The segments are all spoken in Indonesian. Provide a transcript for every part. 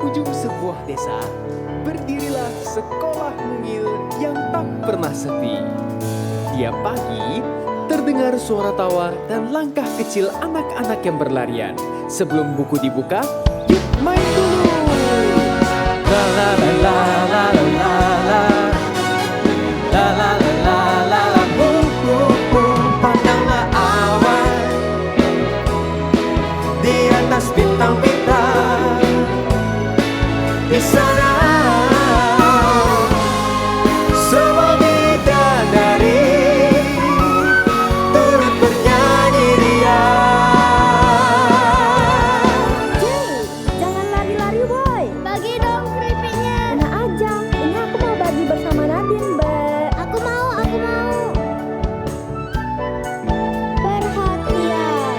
ujung sebuah desa, berdirilah sekolah mungil yang tak pernah sepi. Tiap pagi, terdengar suara tawa dan langkah kecil anak-anak yang berlarian. Sebelum buku dibuka, yuk main dulu! La la la la la la la la. La la la la la la. Pandanglah awan di atas bintang-bintang. Di sana semua bidadari turut bernyanyi riang. Jay, jangan lari-lari boy. Bagi dong keripiknya. Enak aja, ini aku mau bagi bersama Nadine, Mbak. Aku mau. Perhatian,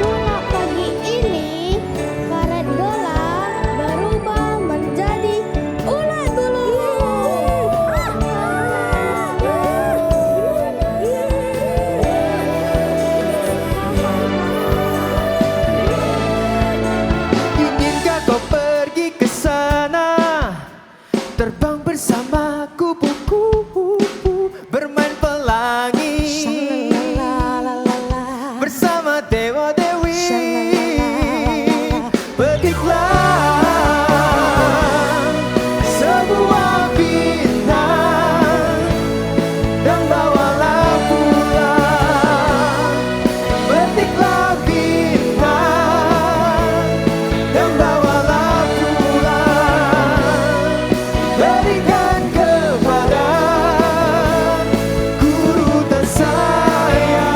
sulap pagi ini karet dola berubah menjadi ulat bulu. Inginkah kau pergi ke sana, terbang bersama kupu-kupu, bermain pelangi bersama dewa-dewi. Petiklah sebuah bintang dan bawalah pulang. Petiklah bintang dan bawalah pulang. Berikan kepada guru tersayang.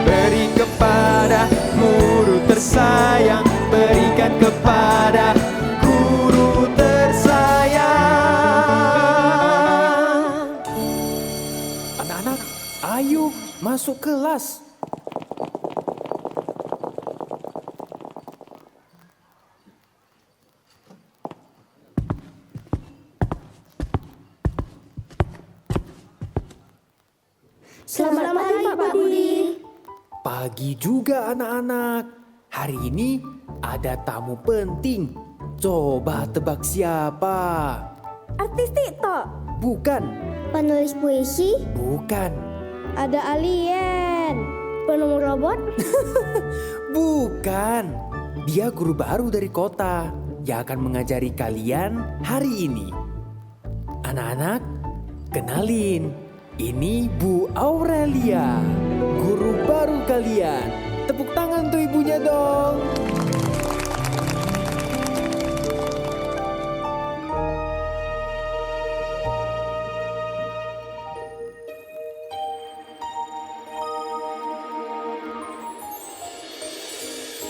Beri kepada guru tersayang. Berikan kepada guru tersayang. Anak-anak, ayo masuk kelas. Selamat pagi Pak Budi. Pagi juga anak-anak. Hari ini ada tamu penting. Coba tebak siapa? Artis TikTok. Bukan, Penulis puisi, bukan, Ada alien. Penemu robot. bukan. Dia guru baru dari kota yang akan mengajari kalian hari ini. Anak-anak, kenalin. Ini Bu Aurelia, guru baru kalian. Tepuk tangan tuh ibunya dong.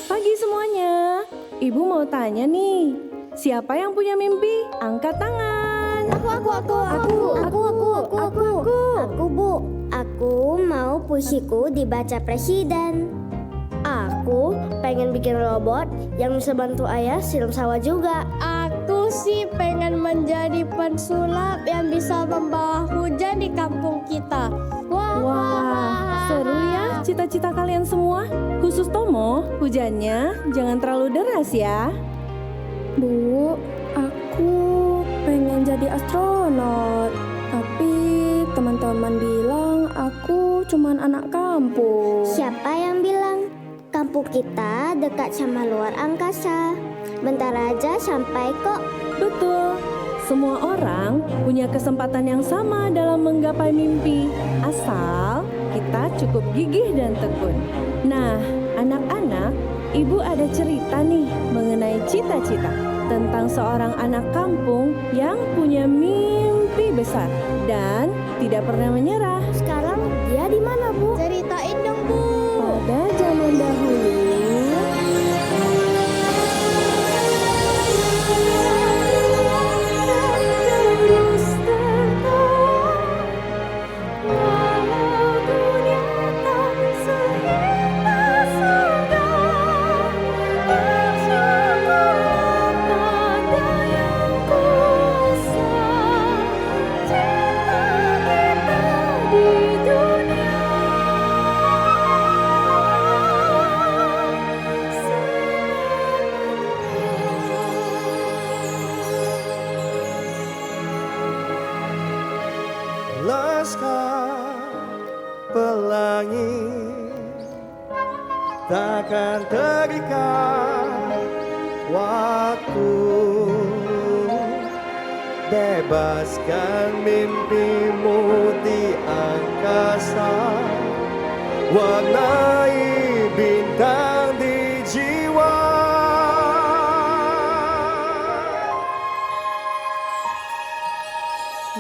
Pagi semuanya. Ibu mau tanya nih. Siapa yang punya mimpi? Angkat tangan. Aku, Bu. Aku mau puisiku dibaca presiden. Aku pengen bikin robot yang bisa bantu ayah siram sawah juga. Aku sih pengen menjadi pensulap yang bisa membawa hujan di kampung kita. Wah, seru ya cita-cita kalian semua. Khusus Tomo, hujannya jangan terlalu deras ya. Bu, aku pengen jadi astronot. Tapi teman-teman bilang aku cuman anak kampung. Siapa yang bilang? Kampung kita dekat sama luar angkasa. Bentar aja sampai kok. Betul, semua orang punya kesempatan yang sama dalam menggapai mimpi. Asal kita cukup gigih dan tekun. Nah, anak-anak, ibu ada cerita nih mengenai cita-cita. Tentang seorang anak kampung yang punya mimpi besar dan tidak pernah menyerah. Sekarang dia di mana, Bu? Ceritain dong, Bu. Pada zaman dahulu, bebaskan pelangi, takkan terikat waktu. Bebaskan mimpimu di angkasa, warnai bintang di jiwa.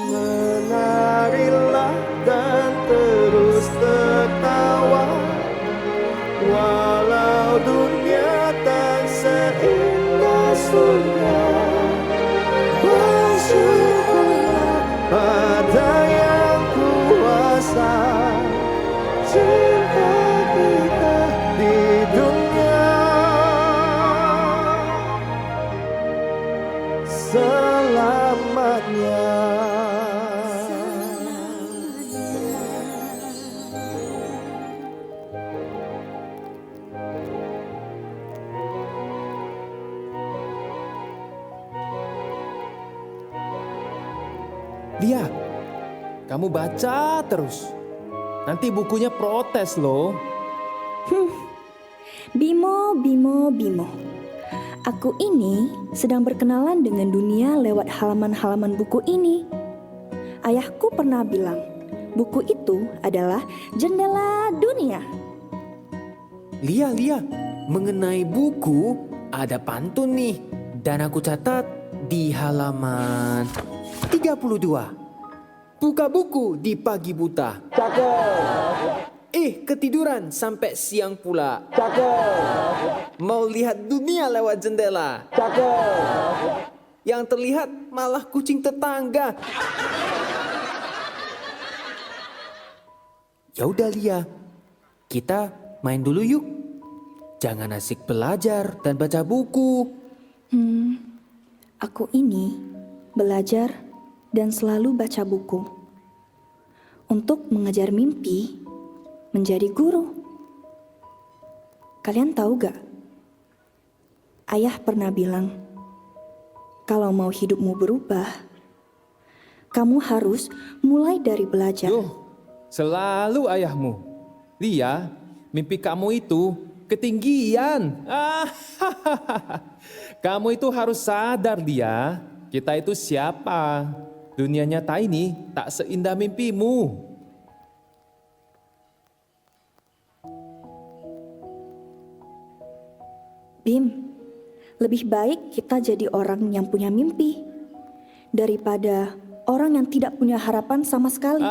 Menarilah dan terus tertawa, walau dunia tak seindah surga. Bersyukurlah pada yang kuasa, cinta kita di dunia selamanya. Lia, kamu baca terus. Nanti bukunya protes loh. Bimo, Bimo, Bimo. Aku ini sedang berkenalan dengan dunia lewat halaman-halaman buku ini. Ayahku pernah bilang, buku itu adalah jendela dunia. Lia, mengenai buku ada pantun nih. Dan aku catat di halaman 32. Buka buku di pagi buta. Ketiduran sampai siang pula. Mau lihat dunia lewat jendela. Yang terlihat malah kucing tetangga. Ya udah Lia, kita main dulu yuk. Jangan asik belajar dan baca buku. Aku ini belajar dan selalu baca buku untuk mengejar mimpi menjadi guru. Kalian tahu gak? Ayah pernah bilang, kalau mau hidupmu berubah, kamu harus mulai dari belajar. Duh, selalu ayahmu. Lia, mimpi kamu itu ketinggian. Kamu itu harus sadar, Lia. Kita itu siapa? Dunia nyata ini tak seindah mimpimu. Bim, lebih baik kita jadi orang yang punya mimpi daripada orang yang tidak punya harapan sama sekali.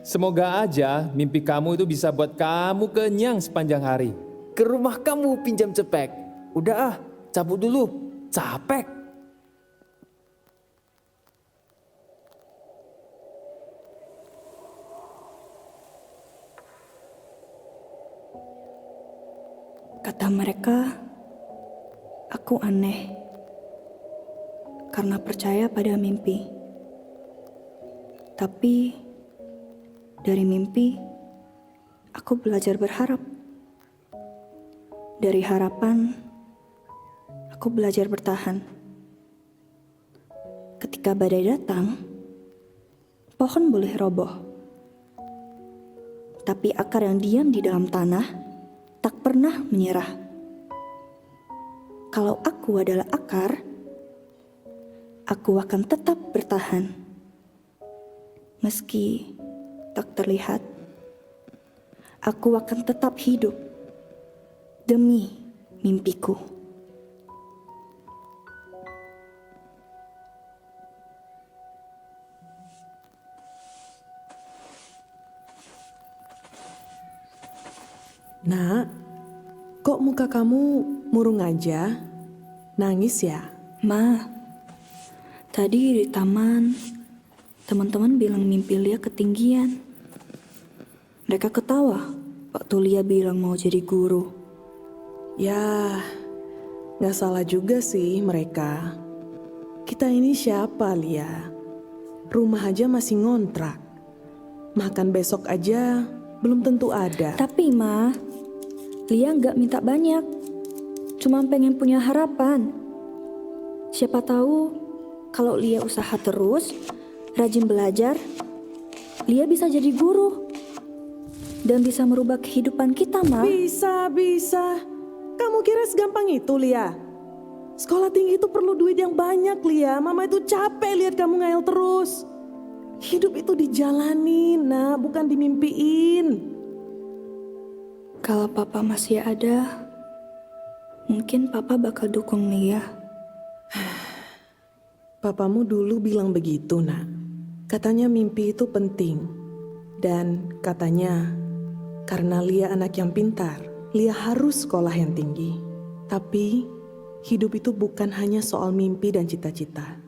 Semoga aja mimpi kamu itu bisa buat kamu kenyang sepanjang hari. Ke rumah kamu pinjam cepek. Udah cabut dulu. Capek. Kata mereka, aku aneh karena percaya pada mimpi. Tapi dari mimpi, aku belajar berharap. Dari harapan, aku belajar bertahan. Ketika badai datang, pohon boleh roboh. Tapi akar yang diam di dalam tanah tak pernah menyerah. Kalau aku adalah akar, aku akan tetap bertahan. Meski tak terlihat, aku akan tetap hidup demi mimpiku. Nak, kok muka kamu murung aja? Nangis ya? Ma, tadi di taman, teman-teman bilang mimpi Lia ketinggian. Mereka ketawa waktu Lia bilang mau jadi guru. Ya, gak salah juga sih mereka. Kita ini siapa, Lia? Rumah aja masih ngontrak. Makan besok aja belum tentu ada. Tapi Ma, Lia nggak minta banyak, cuma pengen punya harapan. Siapa tahu kalau Lia usaha terus, rajin belajar, Lia bisa jadi guru. Dan bisa merubah kehidupan kita, Ma. Bisa. Kamu kira segampang itu, Lia? Sekolah tinggi itu perlu duit yang banyak, Lia. Mama itu capek lihat kamu ngayal terus. Hidup itu dijalanin, nak, bukan dimimpiin. Kalau Papa masih ada, mungkin Papa bakal dukung Lia. Papamu dulu bilang begitu, nak. Katanya mimpi itu penting. Dan katanya, karena Lia anak yang pintar, Lia harus sekolah yang tinggi. Tapi, hidup itu bukan hanya soal mimpi dan cita-cita.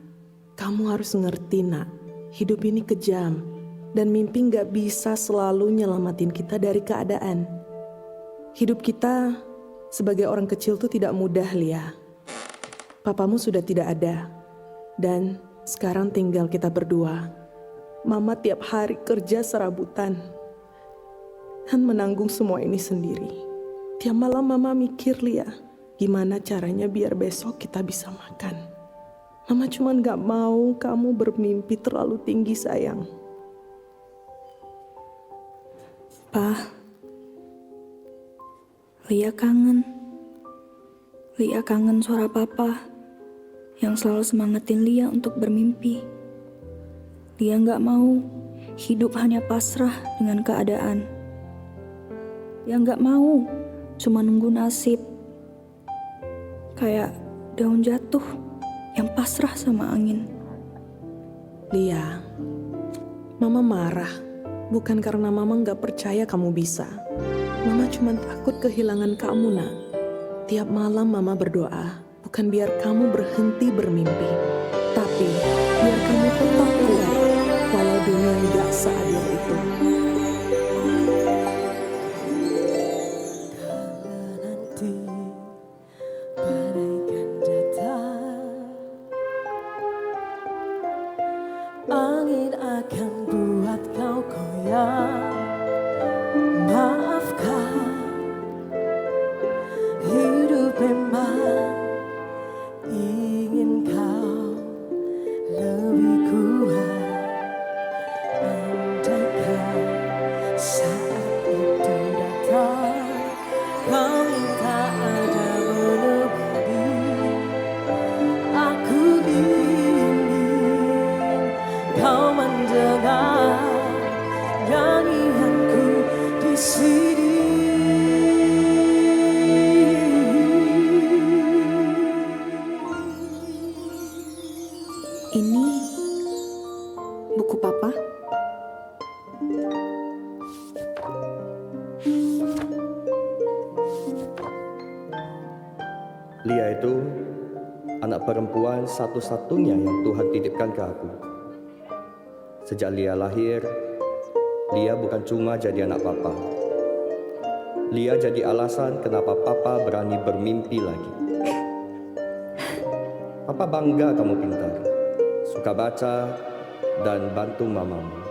Kamu harus ngerti, nak. Hidup ini kejam. Dan mimpi gak bisa selalu nyelamatin kita dari keadaan. Hidup kita sebagai orang kecil tuh tidak mudah, Lia. Papamu sudah tidak ada. Dan sekarang tinggal kita berdua. Mama tiap hari kerja serabutan. Dan menanggung semua ini sendiri. Tiap malam Mama mikir, Lia, gimana caranya biar besok kita bisa makan. Mama cuman gak mau kamu bermimpi terlalu tinggi, sayang. Pa, Lia kangen. Lia kangen suara Papa yang selalu semangatin Lia untuk bermimpi. Lia gak mau hidup hanya pasrah dengan keadaan. Lia gak mau cuma nunggu nasib. Kayak daun jatuh yang pasrah sama angin. Lia, Mama marah. Bukan karena Mama gak percaya kamu bisa. Mama cuma takut kehilangan kamu, nak. Tiap malam Mama berdoa, bukan biar kamu berhenti bermimpi, tapi biar kamu tetap kuat, walau dunia gak seadil itu. Nanti bagaikan datang, angin akan buat kau goyang. Maafkan, hidup memang ingin kau lebih kuat. Andaikan saat itu datang, kau minta ada menemani. Aku ingin kau mendengar nyanyianku di sini. Ini buku Papa. Lia itu anak perempuan satu-satunya yang Tuhan titipkan ke aku. Sejak Lia lahir, Lia bukan cuma jadi anak Papa. Lia jadi alasan kenapa Papa berani bermimpi lagi. Papa bangga kamu pintar, suka baca, dan bantu mamamu.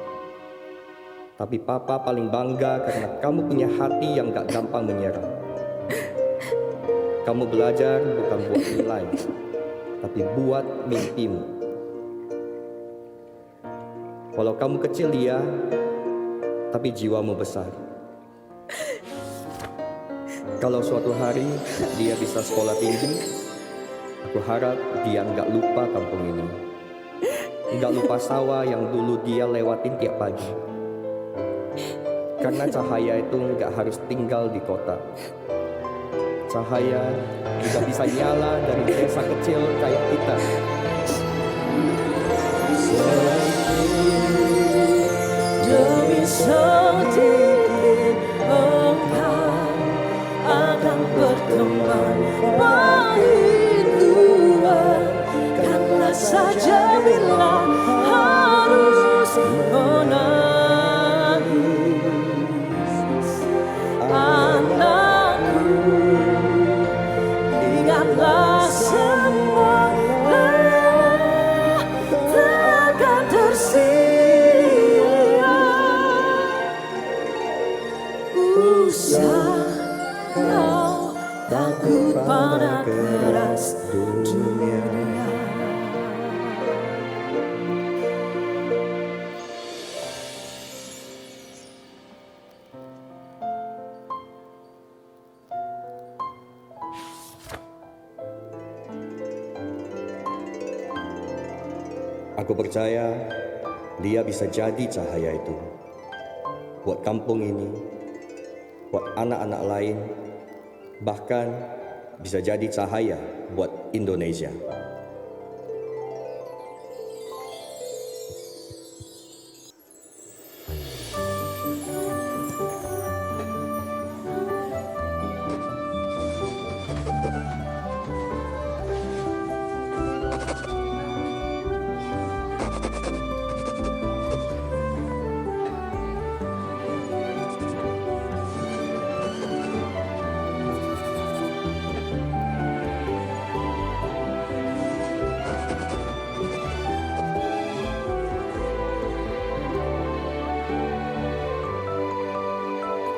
Tapi Papa paling bangga karena kamu punya hati yang gak gampang menyerah. Kamu belajar bukan buat nilai, tapi buat mimpimu. Walau kamu kecil, Lia, tapi jiwamu besar. Kalau suatu hari dia bisa sekolah tinggi, aku harap dia nggak lupa kampung ini. Nggak lupa sawah yang dulu dia lewatin tiap pagi. Karena cahaya itu nggak harus tinggal di kota. Cahaya juga bisa nyala dari desa kecil kayak kita. Demi sedikit engkau akan berkembang baik Tuhan. Karena saja bila harus menangis, anakku, ingatlah semua takkan tersia. Usah kau takut pada keras dunia. Aku percaya Lia bisa jadi cahaya itu. Buat kampung ini, buat anak-anak lain, bahkan bisa jadi cahaya buat Indonesia.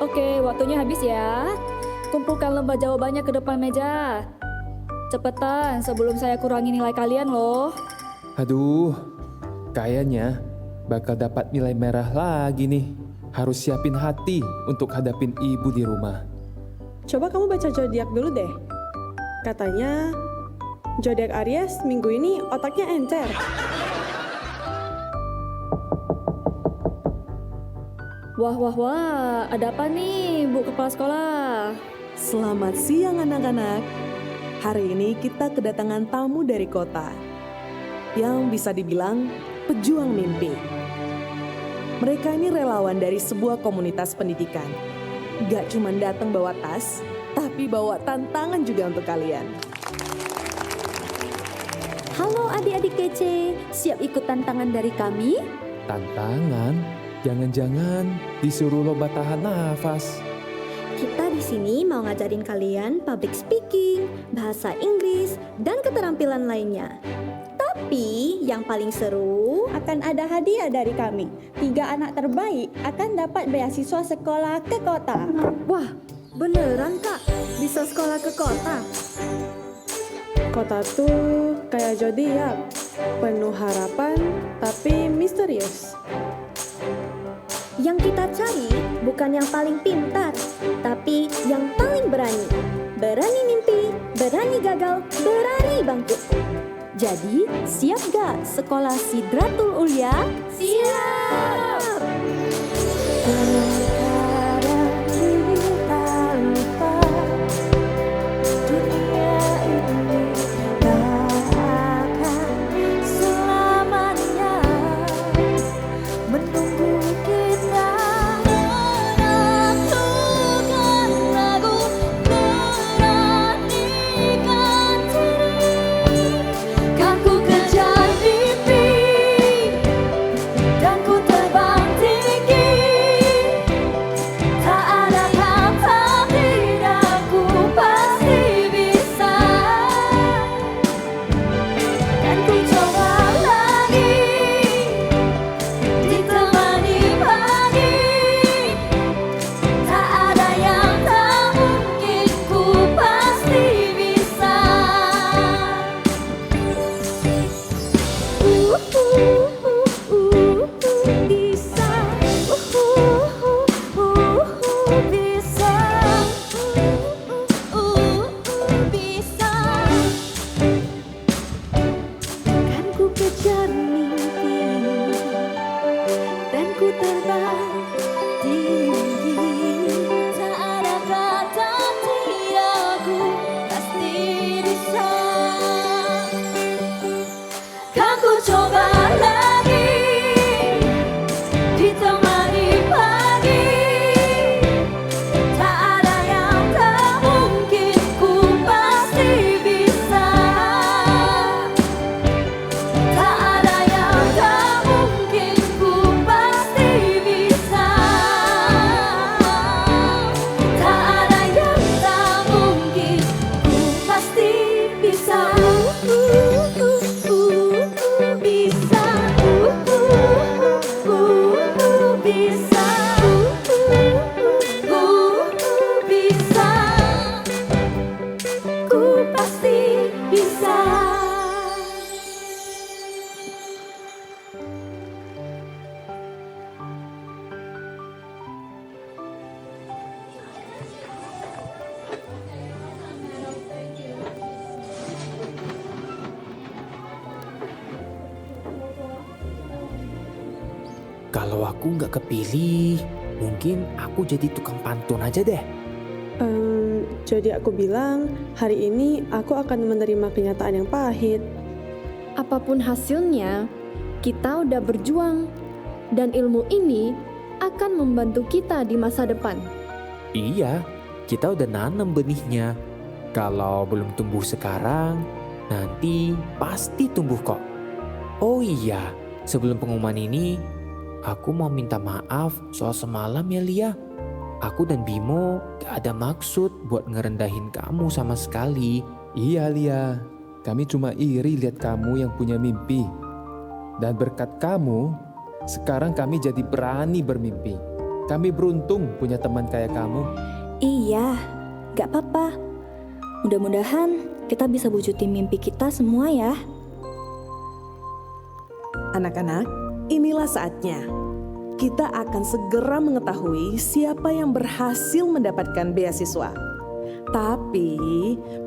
Oke, waktunya habis ya. Kumpulkan lembar jawabannya ke depan meja. Cepetan, sebelum saya kurangi nilai kalian loh. Aduh, kayaknya bakal dapat nilai merah lagi nih. Harus siapin hati untuk hadapin ibu di rumah. Coba kamu baca zodiak dulu deh. Katanya zodiak Aries minggu ini otaknya encer. Wah, ada apa nih, Bu Kepala Sekolah? Selamat siang anak-anak. Hari ini kita kedatangan tamu dari kota yang bisa dibilang pejuang mimpi. Mereka ini relawan dari sebuah komunitas pendidikan. Gak cuma datang bawa tas, tapi bawa tantangan juga untuk kalian. Halo adik-adik kece, siap ikut tantangan dari kami? Tantangan? Jangan-jangan disuruh lomba tahan nafas. Kita di sini mau ngajarin kalian public speaking, bahasa Inggris, dan keterampilan lainnya. Tapi yang paling seru akan ada hadiah dari kami. 3 anak terbaik akan dapat beasiswa sekolah ke kota. Wah, beneran Kak? Bisa sekolah ke kota? Kota tuh kayak zodiak, penuh harapan tapi misterius. Yang kita cari bukan yang paling pintar, tapi yang paling berani. Berani mimpi, berani gagal, berani bangkit. Jadi, siap gak sekolah Sidratul Ulia? Siap! Kalau aku nggak kepilih, mungkin aku jadi tukang pantun aja deh. Jadi aku bilang, hari ini aku akan menerima kenyataan yang pahit. Apapun hasilnya, kita udah berjuang. Dan ilmu ini akan membantu kita di masa depan. Iya, kita udah nanam benihnya. Kalau belum tumbuh sekarang, nanti pasti tumbuh kok. Oh iya, sebelum pengumuman ini, aku mau minta maaf soal semalam ya Lia. Aku dan Bimo gak ada maksud buat ngerendahin kamu sama sekali. Iya Lia, kami cuma iri lihat kamu yang punya mimpi. Dan berkat kamu, sekarang kami jadi berani bermimpi. Kami beruntung punya teman kayak kamu. Iya, gak apa-apa. Mudah-mudahan kita bisa wujudin mimpi kita semua ya. Anak-anak, inilah saatnya. Kita akan segera mengetahui siapa yang berhasil mendapatkan beasiswa. Tapi,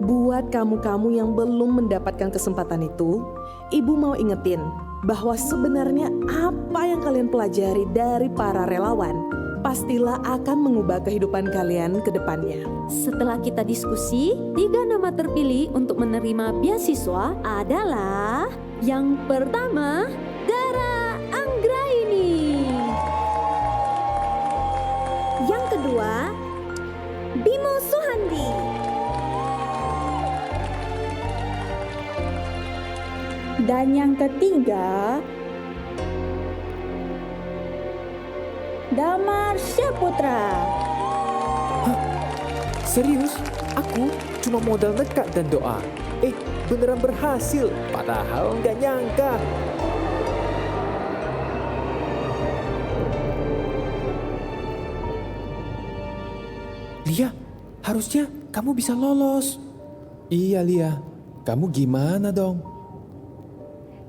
buat kamu-kamu yang belum mendapatkan kesempatan itu, Ibu mau ingetin bahwa sebenarnya apa yang kalian pelajari dari para relawan pastilah akan mengubah kehidupan kalian ke depannya. Setelah kita diskusi, 3 nama terpilih untuk menerima beasiswa adalah yang pertama, Dara Anggraini. Yang kedua, Bimo Suhandi. Dan yang ketiga, Damar Syaputra. Serius? Aku cuma modal nekat dan doa. Beneran berhasil, padahal nggak nyangka. Lia, harusnya kamu bisa lolos. Iya Lia, kamu gimana dong?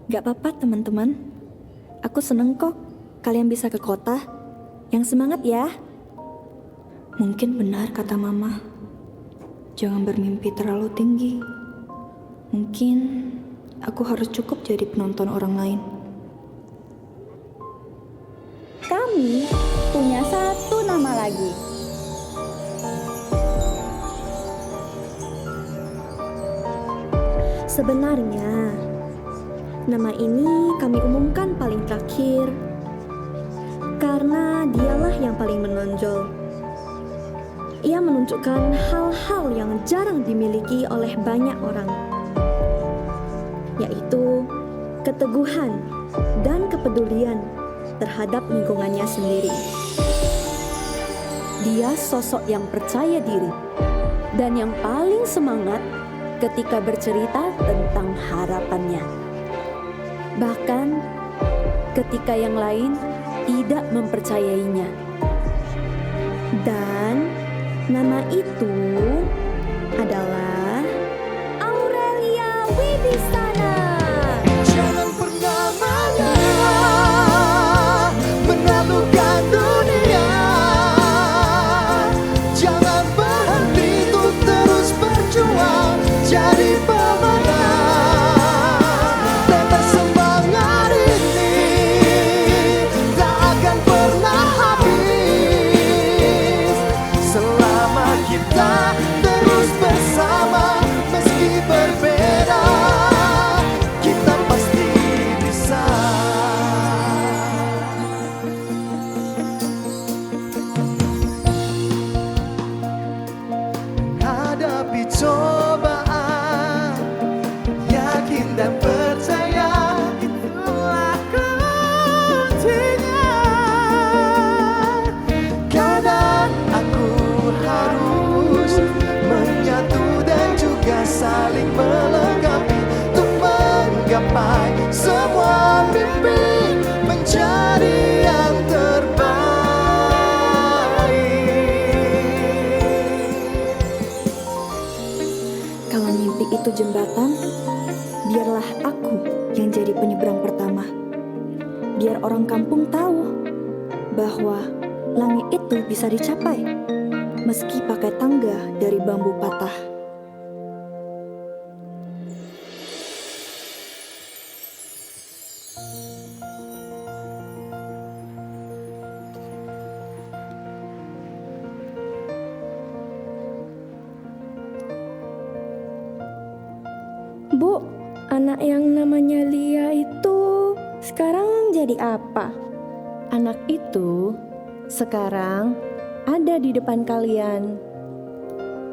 Gak apa-apa teman-teman. Aku seneng kok kalian bisa ke kota. Yang semangat ya. Mungkin benar kata mama. Jangan bermimpi terlalu tinggi. Mungkin aku harus cukup jadi penonton orang lain. Kami punya 1 nama lagi. Sebenarnya, nama ini kami umumkan paling terakhir karena dialah yang paling menonjol. Ia menunjukkan hal-hal yang jarang dimiliki oleh banyak orang, yaitu keteguhan dan kepedulian terhadap lingkungannya sendiri. Dia sosok yang percaya diri dan yang paling semangat ketika bercerita tentang harapannya. Bahkan ketika yang lain tidak mempercayainya. Dan nama itu adalah Aurelia Wibisana. Jangan pernah menyerah, menaklukkan dunia. Jangan berhenti untuk terus berjuang, jadi pemenang. Tetap semangat ini tak akan pernah habis selama kita terus bersama. Meski berbeda, kita pasti bisa. Hadapi cobaan, yakin dan percaya, itulah kuncinya. Kadang aku harus menyatu dan juga saling melengkapi untuk menggapai semua mimpi menjadi yang terbaik. Kalau mimpi itu jembatan, biarlah aku yang jadi penyeberang pertama. Biar orang kampung tahu bahwa langit itu bisa dicapai meski pakai tangga dari bambu patah. Bu, anak yang namanya Lia itu sekarang jadi apa? Anak itu sekarang ada di depan kalian.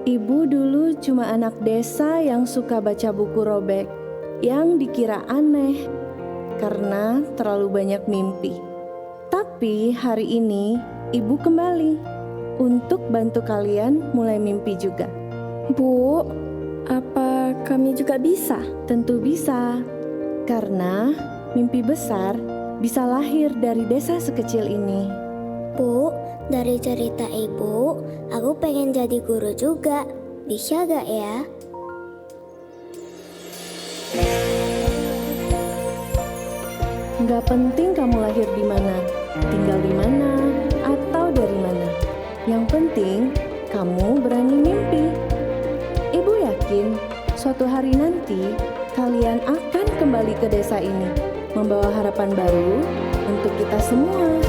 Ibu dulu cuma anak desa yang suka baca buku robek, yang dikira aneh karena terlalu banyak mimpi. Tapi hari ini ibu kembali untuk bantu kalian mulai mimpi juga. Bu, apa kami juga bisa? Tentu bisa, karena mimpi besar bisa lahir dari desa sekecil ini. Bu, dari cerita ibu, aku pengen jadi guru juga. Bisa gak ya? Nggak penting kamu lahir di mana, tinggal di mana, atau dari mana. Yang penting kamu berani mimpi. Ibu yakin suatu hari nanti kalian akan kembali ke desa ini, membawa harapan baru untuk kita semua.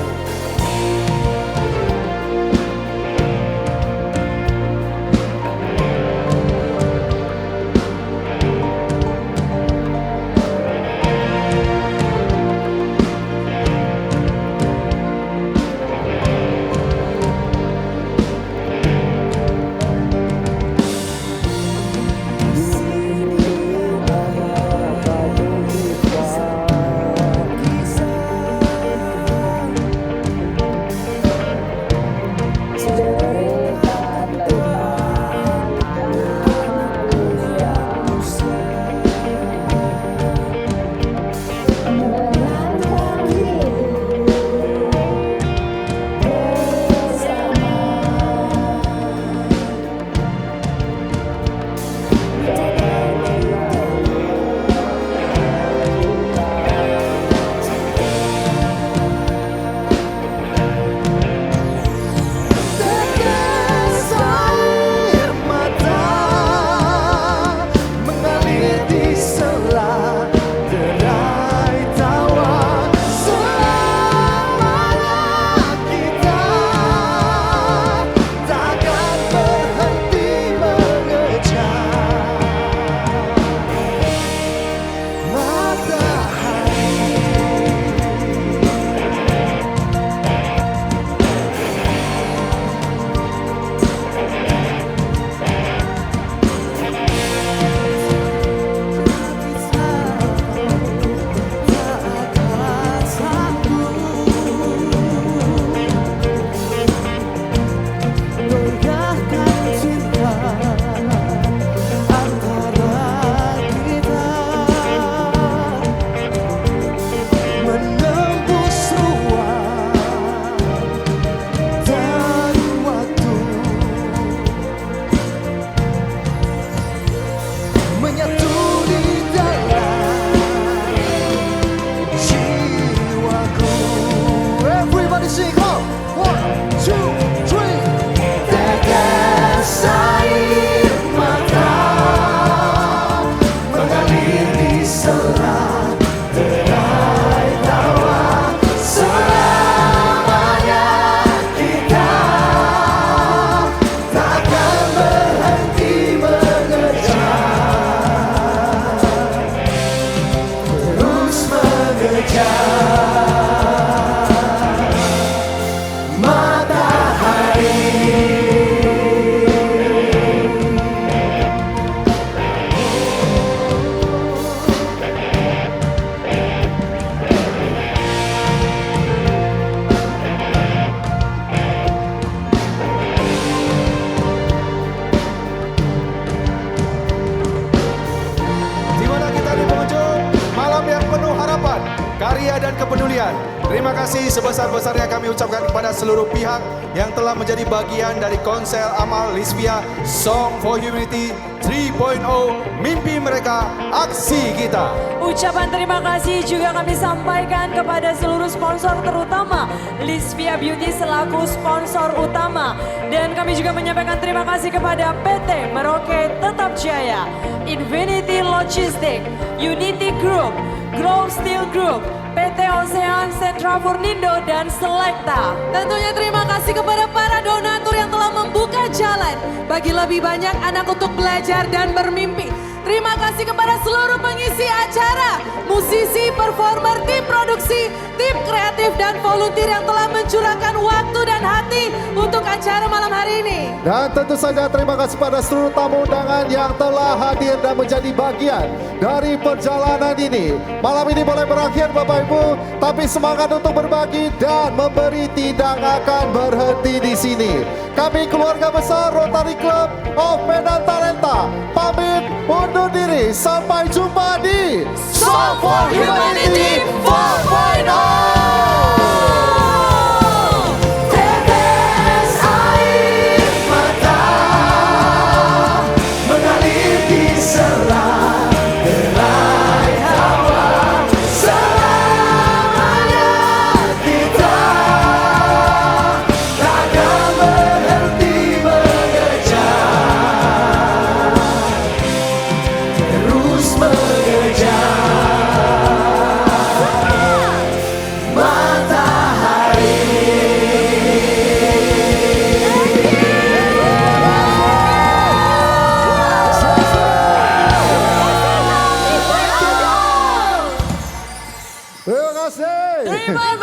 karya dan kepedulian. Terima kasih sebesar-besarnya kami ucapkan kepada seluruh pihak yang telah menjadi bagian dari konsel amal Lisvia Song for Humanity 3.0, mimpi mereka, aksi kita. Ucapan terima kasih juga kami sampaikan kepada seluruh sponsor, terutama Lisvia Beauty selaku sponsor utama. Dan kami juga menyampaikan terima kasih kepada PT Merauke Tetap Jaya, Infinity Logistics, Unity Group, Glow Steel Group, PT Ocean Sentra Furnindo, dan Selecta. Tentunya terima kasih kepada para donatur yang telah membuka jalan bagi lebih banyak anak untuk belajar dan bermimpi. Terima kasih kepada seluruh pengisi acara, musisi, performer, tim produksi, tim kreatif dan volunteer yang telah mencurahkan waktu dan hati untuk acara malam hari ini. Dan tentu saja terima kasih pada seluruh tamu undangan yang telah hadir dan menjadi bagian dari perjalanan ini. Malam ini boleh berakhir Bapak Ibu, tapi semangat untuk berbagi dan memberi tidak akan berhenti di sini. Kami keluarga besar Rotary Club of Medan Talenta pamit undur diri. Sampai jumpa di Song for Humanity 4.0. Tetes air mata mengalir di sela derai hawa. Selamanya kita takkan berhenti mengejar, terus mengejar Terima kasih. Terima